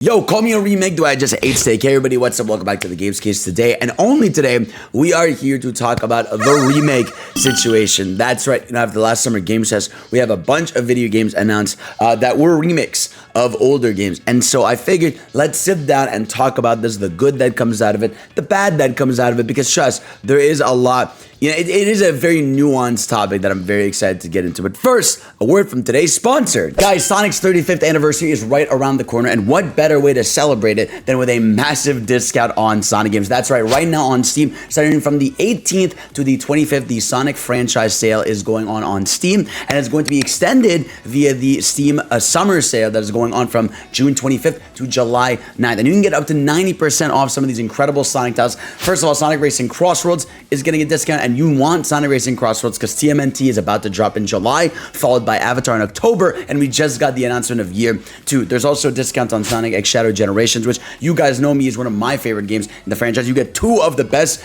Yo, call me a remake. Do I just hate steak? Hey everybody, what's up? Welcome back to the Games Case today. And only today, we are here to talk about the remake situation. That's right. After the last summer Games Fest, we have a bunch of video games announced that were remakes of older games. And so I figured, let's sit down and talk about this, the good that comes out of it, the bad that comes out of it, because trust, there is a lot. It is a very nuanced topic that I'm very excited to get into. But first, a word from today's sponsor. Guys, Sonic's 35th anniversary is right around the corner, and what better way to celebrate it than with a massive discount on Sonic games? That's right, right now on Steam, starting from the 18th to the 25th, the Sonic franchise sale is going on Steam, and it's going to be extended via the Steam summer sale that is going on from June 25th to July 9th. And you can get up to 90% off some of these incredible Sonic titles. First of all, Sonic Racing Crossroads is getting a discount, and you want Sonic Racing Crossroads because TMNT is about to drop in July, followed by Avatar in October, and we just got the announcement of Year 2. There's also a discount on Sonic X Shadow Generations, which you guys know me is one of my favorite games in the franchise. You get some of the best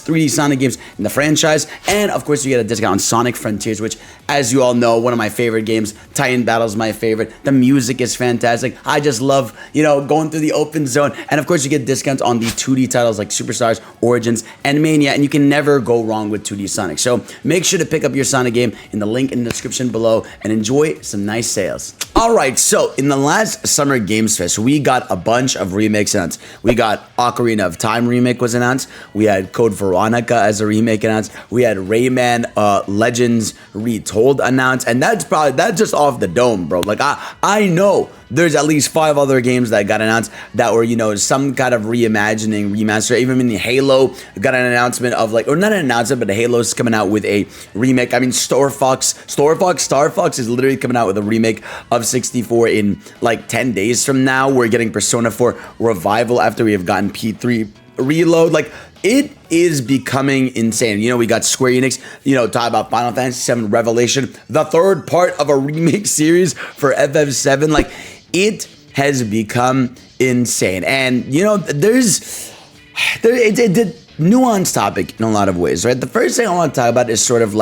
3D Sonic games in the franchise, and of course you get a discount on Sonic Frontiers, which, as you all know, one of my favorite games. Titan Battle is my favorite. The music is fantastic. I just love, going through the open zone, and of course you get discounts on the 2D titles like Superstars, Origins, and Mania, and you can never go wrong with 2D Sonic. So make sure to pick up your Sonic game in the link in the description below and enjoy some nice sales. Alright, so in the last Summer Games Fest, we got a bunch of remakes announced. We got Ocarina of Time remake was announced. We had Code Veronica as a remake announced. We had Rayman Legends Retold announced. And that's just off the dome, bro. Like, I know there's at least 5 other games that got announced that were, some kind of reimagining, remaster. Even in Halo got an announcement of or not an announcement, but Halo's coming out with a remake. I mean, Star Fox is literally coming out with a remake of 64 in 10 days from now. We're getting Persona 4 Revival after we have gotten P3 Reload. It is becoming insane. We got Square Enix, talk about Final Fantasy VII Revelation, the third part of a remake series for FF7. It has become insane. And, it's a nuanced topic in a lot of ways, right? The first thing I want to talk about is sort of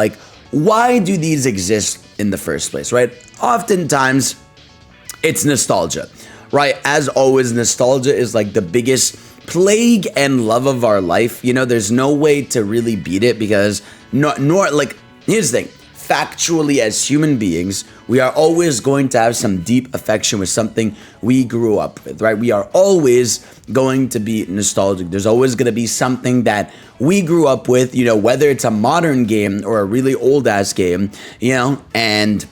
why do these exist in the first place, right? Oftentimes, it's nostalgia, right? As always, nostalgia is the biggest plague and love of our life. There's no way to really beat it because here's the thing. Factually, as human beings, we are always going to have some deep affection with something we grew up with, right? We are always going to be nostalgic. There's always going to be something that we grew up with, whether it's a modern game or a really old ass game, and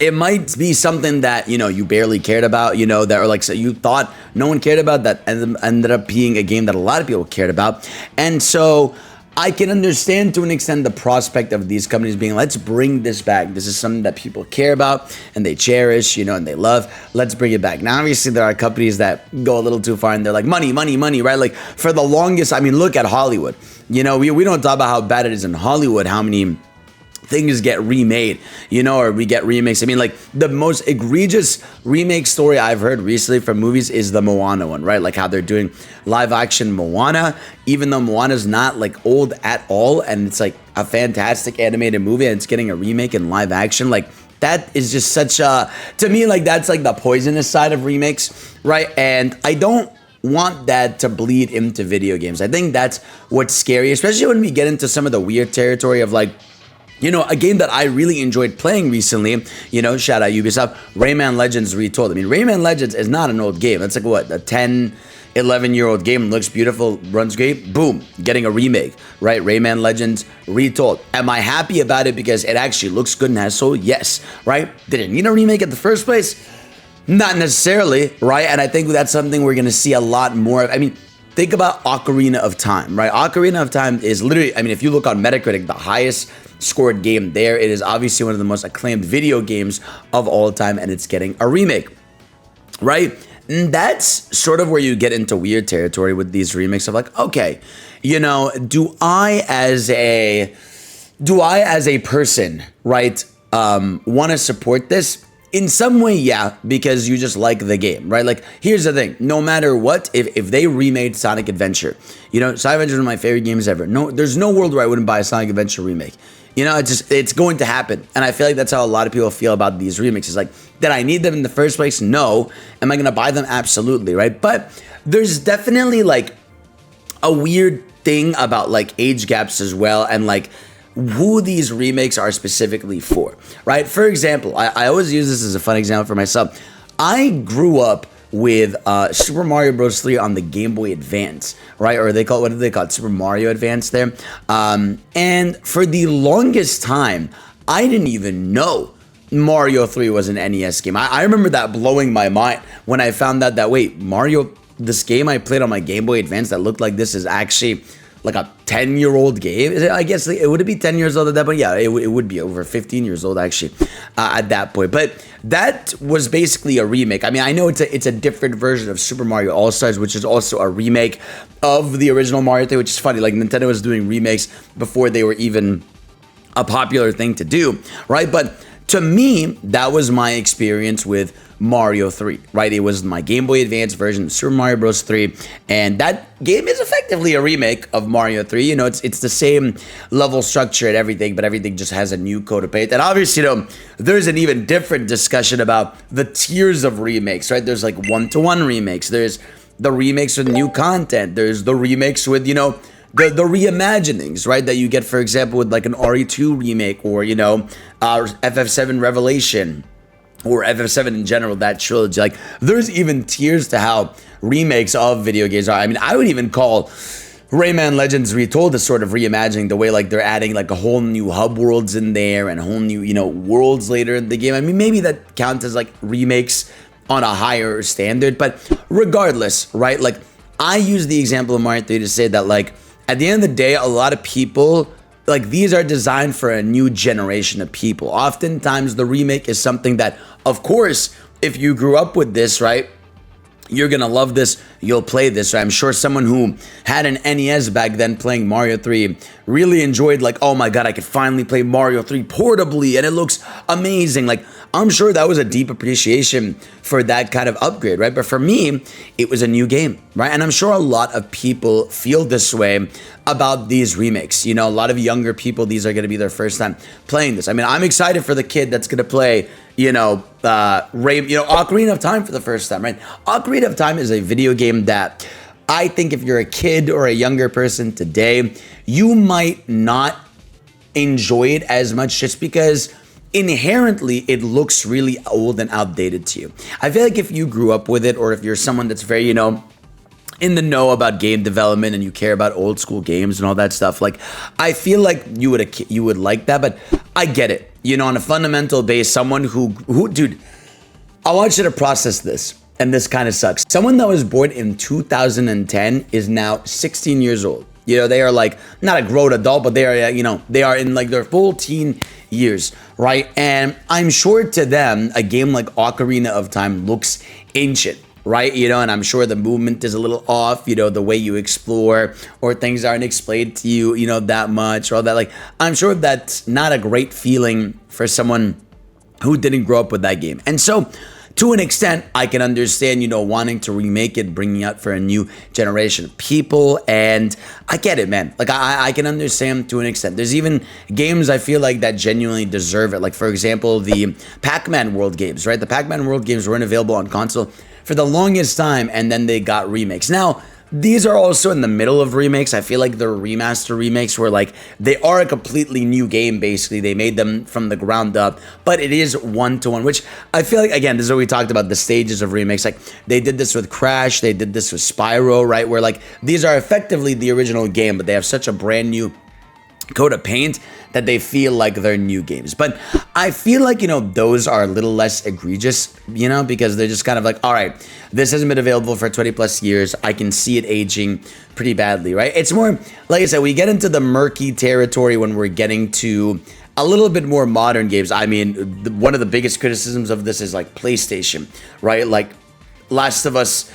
it might be something that, you barely cared about, so you thought no one cared about, that ended up being a game that a lot of people cared about. And so I can understand to an extent the prospect of these companies being, let's bring this back. This is something that people care about and they cherish, and they love. Let's bring it back. Now, obviously, there are companies that go a little too far and they're like, money, right? For the longest, look at Hollywood. We don't talk about how bad it is in Hollywood, how many things get remade, or we get remakes. The most egregious remake story I've heard recently from movies is the Moana one, right? How they're doing live action Moana, even though Moana's not old at all, and it's a fantastic animated movie, and it's getting a remake in live action. That is just such a, to me, that's the poisonous side of remakes, right? And I don't want that to bleed into video games. I think that's what's scary, especially when we get into some of the weird territory of a game that I really enjoyed playing recently, shout out Ubisoft, Rayman Legends Retold. Rayman Legends is not an old game. That's a 10, 11-year-old game. Looks beautiful, runs great. Boom, getting a remake, right? Rayman Legends Retold. Am I happy about it because it actually looks good and has soul? Yes, right? Did it need a remake in the first place? Not necessarily, right? And I think that's something we're going to see a lot more of. Think about Ocarina of Time, right? Ocarina of Time is literally, if you look on Metacritic, the highest scored game there. It is obviously one of the most acclaimed video games of all time, and it's getting a remake, right? And that's sort of where you get into weird territory with these remakes of okay, do I as a person, right, want to support this? In some way, yeah, because you just like the game, right? Here's the thing. No matter what, if they remade Sonic Adventure, Sonic Adventure is one of my favorite games ever. No, there's no world where I wouldn't buy a Sonic Adventure remake. it's going to happen. And I feel like that's how a lot of people feel about these remixes. Like, did I need them in the first place? No. Am I going to buy them? Absolutely, right? But there's definitely like a weird thing about like age gaps as well, and like who these remakes are specifically for, right? For example, I always use this as a fun example for myself. I grew up with Super Mario Bros. 3 on the Game Boy Advance, right? Or what do they call it? Super Mario Advance there. And for the longest time, I didn't even know Mario 3 was an NES game. I remember that blowing my mind when I found out that, wait, this game I played on my Game Boy Advance that looked like this is actually like a 10-year-old game. I guess it would be 10 years old at that point. Yeah, it would be over 15 years old actually at that point. But that was basically a remake. I mean, I know it's a different version of Super Mario All-Stars, which is also a remake of the original Mario 3, which is funny. Like, Nintendo was doing remakes before they were even a popular thing to do, right? But to me, that was my experience with Mario 3, right? It was my Game Boy Advance version of Super Mario Bros. 3, and that game is effectively a remake of Mario 3. It's the same level structure and everything, but everything just has a new coat of paint. And obviously, there's an even different discussion about the tiers of remakes, right? There's like one-to-one remakes. There's the remakes with new content. There's the remakes with, the reimaginings, right, that you get, for example, with like an RE2 remake, or, FF7 Revelation, or FF7 in general, that trilogy. Like, there's even tiers to how remakes of video games are. I mean, I would even call Rayman Legends Retold a sort of reimagining, the way like they're adding like a whole new hub worlds in there and whole new, worlds later in the game. I mean, maybe that counts as like remakes on a higher standard, but regardless, right? Like, I use the example of Mario 3 to say that, like, at the end of the day, a lot of people, like, these are designed for a new generation of people. Oftentimes, the remake is something that, of course, if you grew up with this, right, you're gonna love this, you'll play this, right? I'm sure someone who had an NES back then playing Mario 3 really enjoyed, like, oh my god, I could finally play Mario 3 portably, and it looks amazing. Like, I'm sure that was a deep appreciation for that kind of upgrade, right? But for me, it was a new game, right? And I'm sure a lot of people feel this way about these remakes. A lot of younger people, these are going to be their first time playing this. I mean, I'm excited for the kid that's going to play, Ocarina of Time for the first time, right? Ocarina of Time is a video game that I think if you're a kid or a younger person today, you might not enjoy it as much, just because inherently it looks really old and outdated to you. I feel like if you grew up with it, or if you're someone that's very, in the know about game development and you care about old school games and all that stuff, like, I feel like you would like that. But I get it, on a fundamental base, someone who dude, I want you to process this, and this kind of sucks. Someone that was born in 2010 is now 16 years old. They are like not a grown adult, but they are, they are in like their full teen years, right? And I'm sure to them, a game like Ocarina of Time looks ancient, right? And I'm sure the movement is a little off, the way you explore, or things aren't explained to you, that much, or all that. Like, I'm sure that's not a great feeling for someone who didn't grow up with that game. And so, to an extent, I can understand, wanting to remake it, bringing it out for a new generation of people, and I get it, man. Like, I can understand to an extent. There's even games I feel like that genuinely deserve it. Like, for example, the Pac-Man World games, right? The Pac-Man World games weren't available on console for the longest time, and then they got remakes. Now, these are also in the middle of remakes. I feel like they're remaster remakes where, like, they are a completely new game, basically. They made them from the ground up, but it is one-to-one, which I feel like, again, this is what we talked about, the stages of remakes. Like, they did this with Crash, they did this with Spyro, right? Where, like, these are effectively the original game, but they have such a brand new coat of paint that they feel like they're new games. But I feel like, those are a little less egregious, because they're just kind of like, all right, this hasn't been available for 20 plus years. I can see it aging pretty badly, right? It's more, like I said, we get into the murky territory when we're getting to a little bit more modern games. I mean, one of the biggest criticisms of this is like PlayStation, right? Like Last of Us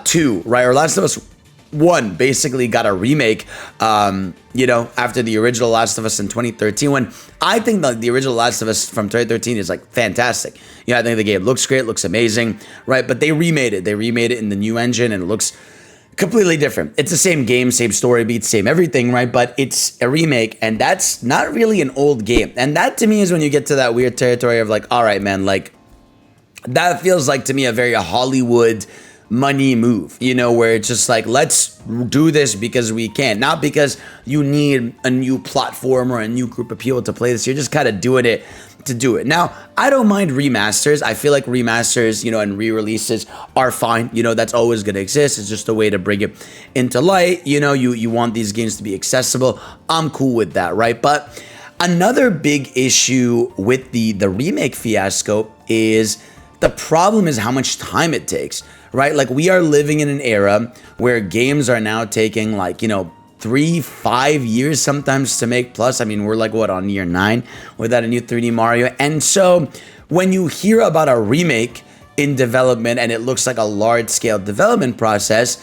2, right? Or Last of Us 1 basically got a remake, after the original Last of Us in 2013, when I think the original Last of Us from 2013 is like fantastic. I think the game looks great, looks amazing, right? But they remade it. They remade it in the new engine, and it looks Completely different. It's the same game, same story beats, same everything, right? But it's a remake, and that's not really an old game. And that to me is when you get to that weird territory of like, all right, man, like that feels like to me a very Hollywood money move, where it's just like, let's do this because we can, not because you need a new platform or a new group of people to play this. You're just kind of doing it to do it. Now, I don't mind remasters. I feel like remasters, and re-releases are fine. That's always going to exist. It's just a way to bring it into light. You want these games to be accessible. I'm cool with that, right? But another big issue with the remake fiasco is the problem is how much time it takes, right? Like we are living in an era where games are now taking like, 3-5 years sometimes to make. Plus, I mean, we're like what, on year 9 without a new 3D Mario. And so when you hear about a remake in development and it looks like a large scale development process,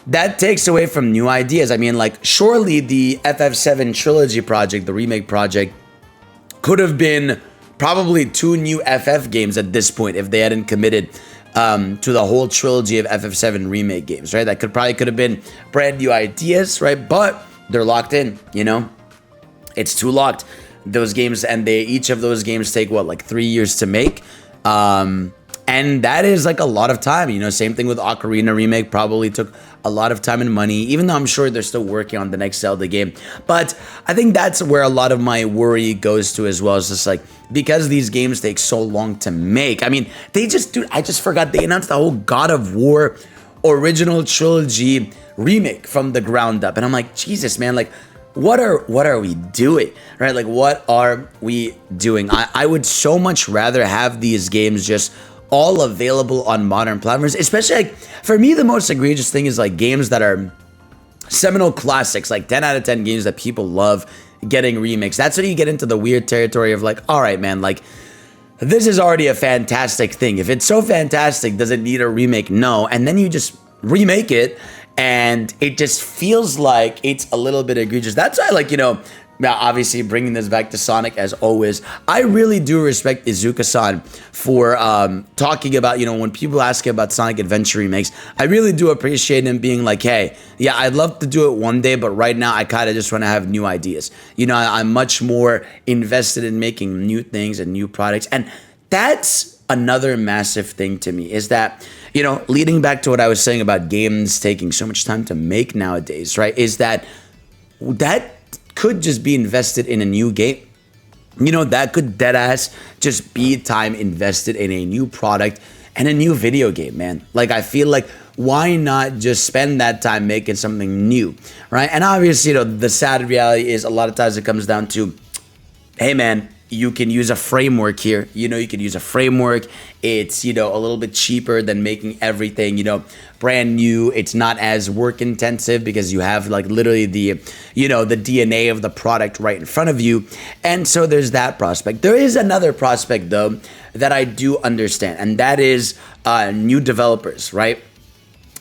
that takes away from new ideas. I mean, like surely the FF7 trilogy project, the remake project, could have been probably 2 new FF games at this point if they hadn't committed to the whole trilogy of FF7 remake games, right? That could have been brand new ideas, right? But they're locked in, It's too locked. Those games, and each of those games take what, like 3 years to make. And that is like a lot of time, same thing with Ocarina Remake, probably took a lot of time and money, even though I'm sure they're still working on the next Zelda game. But I think that's where a lot of my worry goes to as well. It's just like, because these games take so long to make. I mean, I just forgot they announced the whole God of War original trilogy remake from the ground up. And I'm like, Jesus, man, like, what are we doing, right? Like, what are we doing? I would so much rather have these games just all available on modern platforms, especially like for me, the most egregious thing is like games that are seminal classics, like 10 out of 10 games that people love getting remakes. That's when you get into the weird territory of like, all right, man, like this is already a fantastic thing. If it's so fantastic, does it need a remake? No. And then you just remake it and it just feels like it's a little bit egregious. That's why, like, now, obviously, bringing this back to Sonic, as always, I really do respect Izuka-san for talking about, when people ask him about Sonic Adventure remakes, I really do appreciate him being like, hey, yeah, I'd love to do it one day, but right now, I kind of just want to have new ideas. I'm much more invested in making new things and new products. And that's another massive thing to me, is that, leading back to what I was saying about games taking so much time to make nowadays, right, is that could just be invested in a new game. That could deadass just be time invested in a new product and a new video game, man. Like, I feel like, why not just spend that time making something new, right? And obviously, the sad reality is a lot of times it comes down to, hey, man, you can use a framework here. You can use a framework. It's, a little bit cheaper than making everything, brand new. It's not as work intensive because you have like literally the, the DNA of the product right in front of you. And so there's that prospect. There is another prospect though that I do understand, and that is new developers, right?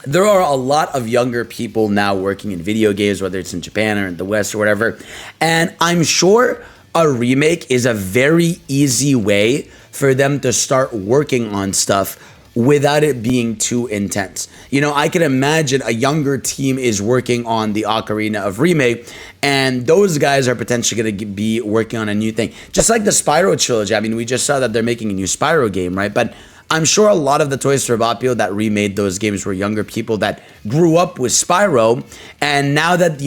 There are a lot of younger people now working in video games, whether it's in Japan or in the West or whatever. And I'm sure a remake is a very easy way for them to start working on stuff without it being too intense. I can imagine a younger team is working on the Ocarina of Remake, and those guys are potentially going to be working on a new thing. Just like the Spyro trilogy. I mean, we just saw that they're making a new Spyro game, right? But I'm sure a lot of the Toys for Bob people that remade those games were younger people that grew up with Spyro, and now that,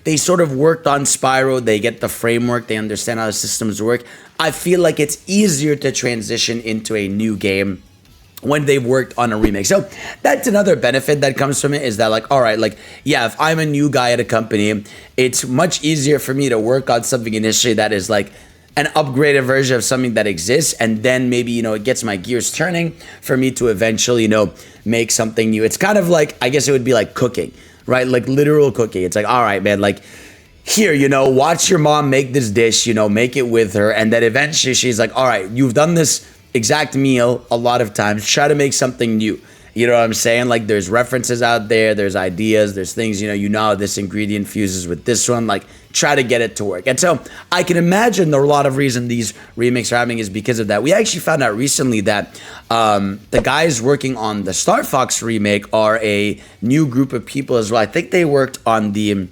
they sort of worked on Spyro, they get the framework, they understand how the systems work, I feel like it's easier to transition into a new game when they've worked on a remake. So that's another benefit that comes from it, is that like, all right, like, yeah, if I'm a new guy at a company, it's much easier for me to work on something initially that is like an upgraded version of something that exists, and then maybe, it gets my gears turning for me to eventually, make something new. It's kind of like, I guess it would be like cooking, right? Like literal cooking. It's like, all right, man, like, here, watch your mom make this dish, make it with her, and then eventually she's like, all right, you've done this exact meal a lot of times, try to make something new. You know what I'm saying? Like there's references out there, there's ideas, there's things, you know how this ingredient fuses with this one, like try to get it to work. And so I can imagine there are a lot of reason these remakes are happening is because of that. We actually found out recently that the guys working on the Star Fox remake are a new group of people as well. I think they worked on the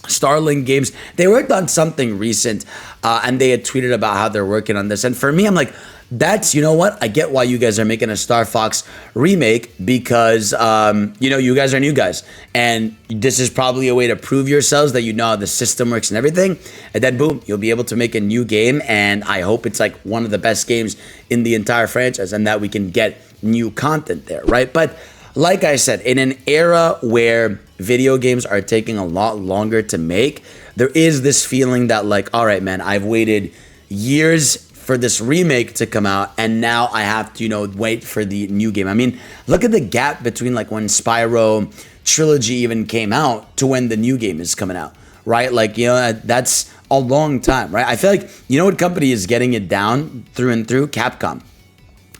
Starlink games. They worked on something recent, and they had tweeted about how they're working on this. And for me, I'm like, that's, you know what? I get why you guys are making a Star Fox remake because, you guys are new guys. And this is probably a way to prove yourselves that you know how the system works and everything. And then, boom, you'll be able to make a new game. And I hope it's like one of the best games in the entire franchise and that we can get new content there, right? But like I said, in an era where video games are taking a lot longer to make, there is this feeling that like, all right, man, I've waited years for this remake to come out and now I have to, wait for the new game. I mean, look at the gap between like when Spyro Trilogy even came out to when the new game is coming out, right? Like, that's a long time, right? I feel like, what company is getting it down through and through? Capcom.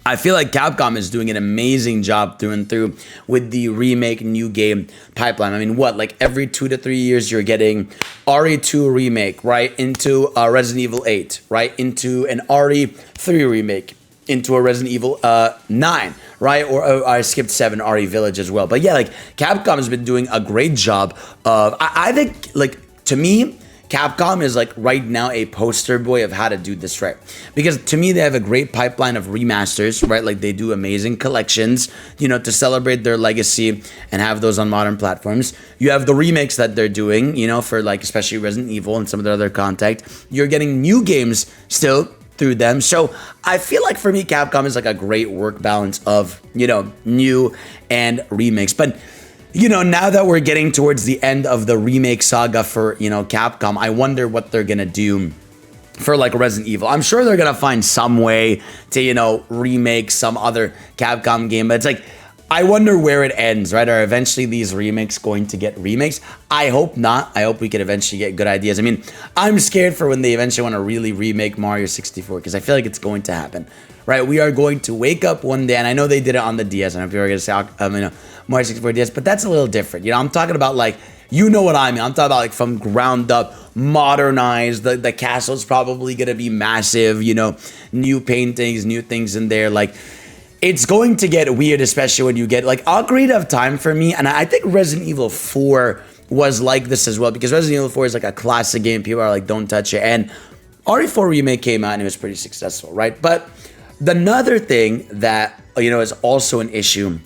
I feel like Capcom is doing an amazing job through and through with the remake new game pipeline. I mean, like every 2 to 3 years, you're getting RE2 remake, right? Into Resident Evil 8, right? Into an RE3 remake, into a Resident Evil 9, right? Or I skipped 7, RE Village as well. But yeah, like Capcom has been doing a great job of, I think, like, to me, Capcom is like right now a poster boy of how to do this right. Because to me, they have a great pipeline of remasters, right? Like they do amazing collections, to celebrate their legacy and have those on modern platforms. You have the remakes that they're doing, for like especially Resident Evil and some of their other content. You're getting new games still through them. So I feel like for me, Capcom is like a great work balance of, new and remakes. But now that we're getting towards the end of the remake saga for, Capcom, I wonder what they're going to do for like Resident Evil. I'm sure they're going to find some way to, remake some other Capcom game, but it's like, I wonder where it ends, right? Are eventually these remakes going to get remakes? I hope not. I hope we could eventually get good ideas. I mean, I'm scared for when they eventually want to really remake Mario 64 because I feel like it's going to happen, right? We are going to wake up one day, and I know they did it on the DS, and if you were going to say, Mario 64 DS, but that's a little different. I'm talking about like, what I mean. I'm talking about like from ground up, modernized. The castle's probably going to be massive, new paintings, new things in there. Like, it's going to get weird, especially when you get like Ocarina of Time for me. And I think Resident Evil 4 was like this as well, because Resident Evil 4 is like a classic game. People are like, don't touch it. And RE4 Remake came out and it was pretty successful, right? But another thing that, is also an issue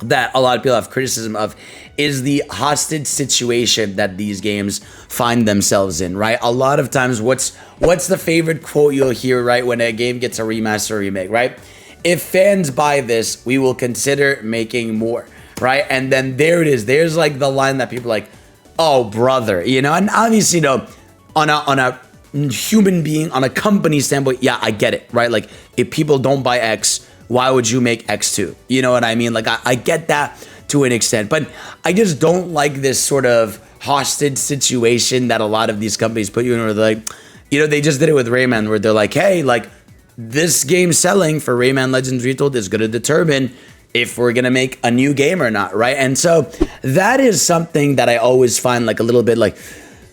that a lot of people have criticism of is the hostage situation that these games find themselves in, right? A lot of times, what's the favorite quote you'll hear, right, when a game gets a remaster or remake, right? If fans buy this, we will consider making more, right? And then there it is. There's like the line that people are like, oh, brother, and obviously, on a human being, on a company standpoint, yeah, I get it, right? Like, if people don't buy X, why would you make X2? You know what I mean? Like, I get that to an extent, but I just don't like this sort of hostage situation that a lot of these companies put you in where they're like, they just did it with Rayman where they're like, hey, like, this game selling for Rayman Legends Retold is going to determine if we're going to make a new game or not, right? And so that is something that I always find like a little bit like,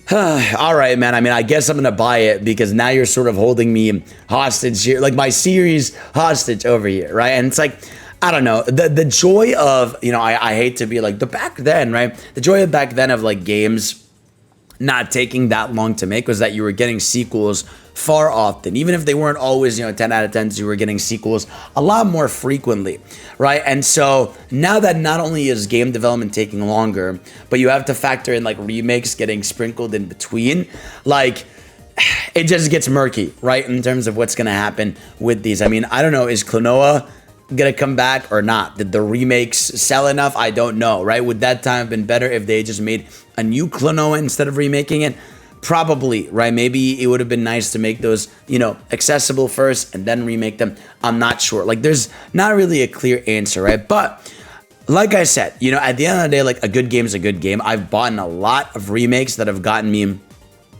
all right, man. I mean, I guess I'm going to buy it because now you're sort of holding me hostage here, like my series hostage over here, right? And it's like, I don't know, the joy of, I hate to be like the back then, right? The joy of back then of like games not taking that long to make was that you were getting sequels far often. Even if they weren't always, 10 out of 10s, you were getting sequels a lot more frequently, right? And so now that not only is game development taking longer, but you have to factor in like remakes getting sprinkled in between, like it just gets murky, right? In terms of what's going to happen with these. I mean, I don't know, is Klonoa gonna come back or not? Did the remakes sell enough? I don't know, right? Would that time have been better if they just made a new Klonoa instead of remaking it? Probably, right? Maybe it would have been nice to make those, accessible first and then remake them. I'm not sure. Like, there's not really a clear answer, right? But like I said, at the end of the day, like a good game is a good game. I've bought a lot of remakes that have gotten me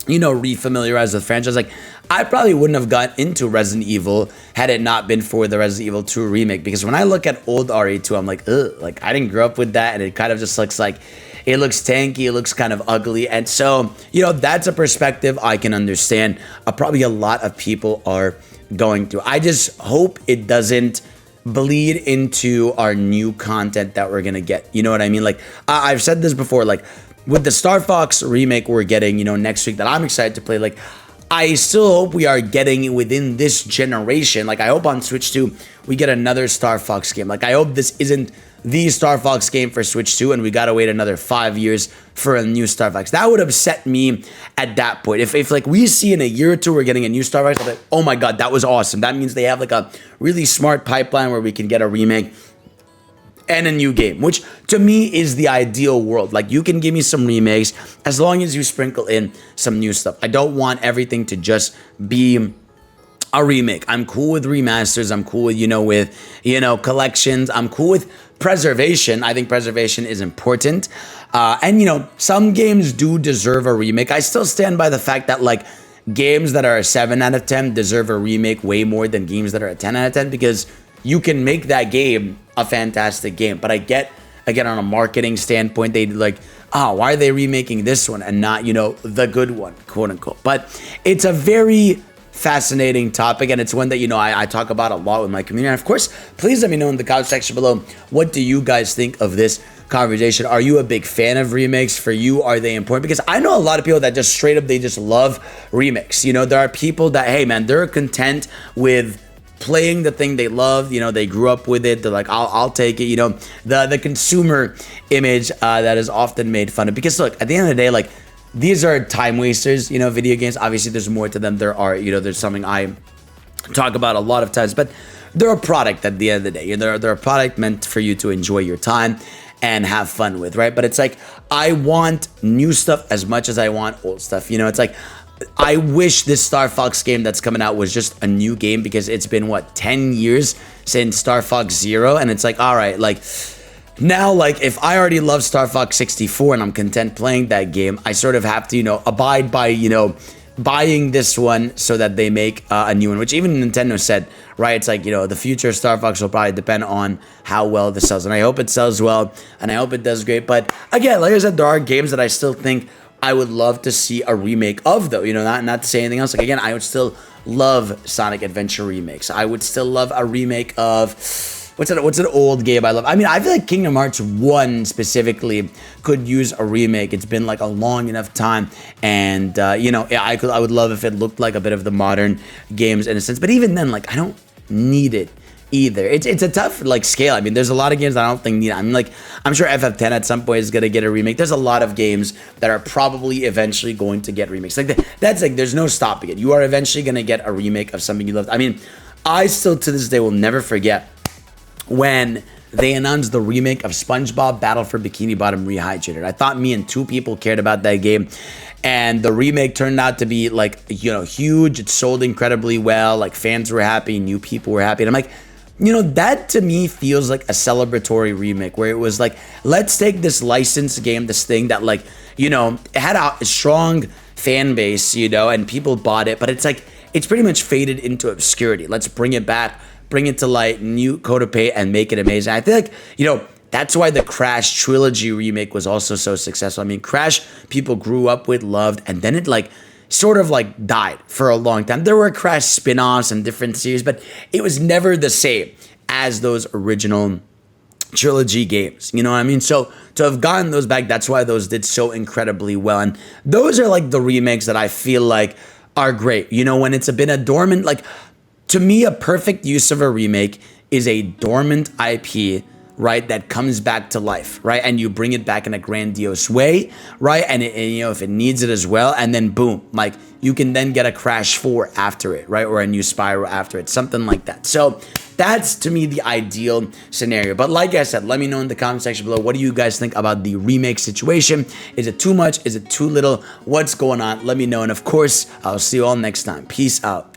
refamiliarized with franchise. Like, I probably wouldn't have got into Resident Evil had it not been for the Resident Evil 2 remake. Because when I look at old RE2, I'm like, ugh, like I didn't grow up with that, and it kind of just looks like it looks tanky, it looks kind of ugly. And so, that's a perspective I can understand. Probably a lot of people are going through. I just hope it doesn't bleed into our new content that we're gonna get. You know what I mean? Like, I've said this before, like with the Star Fox remake we're getting, next week, that I'm excited to play, like I still hope we are getting within this generation. Like, I hope on Switch 2 we get another Star Fox game. Like, I hope this isn't the Star Fox game for Switch 2 and we gotta wait another 5 years for a new Star Fox. That would upset me at that point. If like we see in a year or two we're getting a new Star Fox, I'm like, oh my god, that was awesome. That means they have like a really smart pipeline where we can get a remake and a new game, which to me is the ideal world. Like, you can give me some remakes as long as you sprinkle in some new stuff. I don't want everything to just be a remake. I'm cool with remasters. I'm cool with, collections. I'm cool with preservation. I think preservation is important. And some games do deserve a remake. I still stand by the fact that, like, games that are a 7 out of 10 deserve a remake way more than games that are a 10 out of 10, because you can make that game a fantastic game. But I get, again, on a marketing standpoint, they like, why are they remaking this one and not, the good one, quote unquote. But it's a very fascinating topic, and it's one that, I talk about a lot with my community. And of course, please let me know in the comment section below, what do you guys think of this conversation? Are you a big fan of remakes? For you, are they important? Because I know a lot of people that just straight up, they just love remakes. There are people that, hey man, they're content with playing the thing they love. They grew up with it. They're like, I'll take it. The consumer image that is often made fun of. Because look, at the end of the day, like, these are time wasters. Video games, obviously there's more to them. There are, there's something I talk about a lot of times, but they're a product at the end of the day. They're a product meant for you to enjoy your time and have fun with, right? But it's like, I want new stuff as much as I want old stuff. It's like, I wish this Star Fox game that's coming out was just a new game, because it's been, 10 years since Star Fox Zero, and it's like, all right, like, now, like, if I already love Star Fox 64 and I'm content playing that game, I sort of have to, abide by, buying this one so that they make a new one, which even Nintendo said, right? It's like, the future of Star Fox will probably depend on how well this sells, and I hope it sells well, and I hope it does great. But again, like I said, there are games that I still think I would love to see a remake of, though. Not to say anything else. Like, again, I would still love Sonic Adventure remakes. I would still love a remake of what's an old game I love. I mean, I feel like Kingdom Hearts 1 specifically could use a remake. It's been like a long enough time, and I would love if it looked like a bit of the modern games in a sense. But even then, like, I don't need it either. It's a tough, like, scale. I mean, there's a lot of games that I don't think need it. I mean, like, I'm sure FF10 at some point is gonna get a remake. There's a lot of games that are probably eventually going to get remakes. Like, that's like, there's no stopping it. You are eventually gonna get a remake of something you loved. I mean, I still to this day will never forget when they announced the remake of SpongeBob Battle for Bikini Bottom Rehydrated. I thought me and 2 people cared about that game, and the remake turned out to be, like, huge. It sold incredibly well. Like, fans were happy, new people were happy, and I'm like, that to me feels like a celebratory remake, where it was like, let's take this licensed game, this thing that, like, it had a strong fan base, and people bought it, but it's like, it's pretty much faded into obscurity. Let's bring it back, bring it to light, new coat of paint, and make it amazing. I feel like, that's why the Crash trilogy remake was also so successful. I mean, Crash, people grew up with, loved, and then it, like, sort of, like, died for a long time. There were Crash spin-offs and different series, but it was never the same as those original trilogy games. You know what I mean? So to have gotten those back, that's why those did so incredibly well. And those are, like, the remakes that I feel like are great. When it's been a dormant, like, to me, a perfect use of a remake is a dormant IP, right, that comes back to life, right, and you bring it back in a grandiose way, right, and if it needs it as well, and then boom, like, you can then get a Crash 4 after it, right, or a new Spyro after it, something like that. So that's, to me, the ideal scenario. But like I said, let me know in the comment section below, what do you guys think about the remake situation? Is it too much? Is it too little? What's going on? Let me know, and of course, I'll see you all next time. Peace out.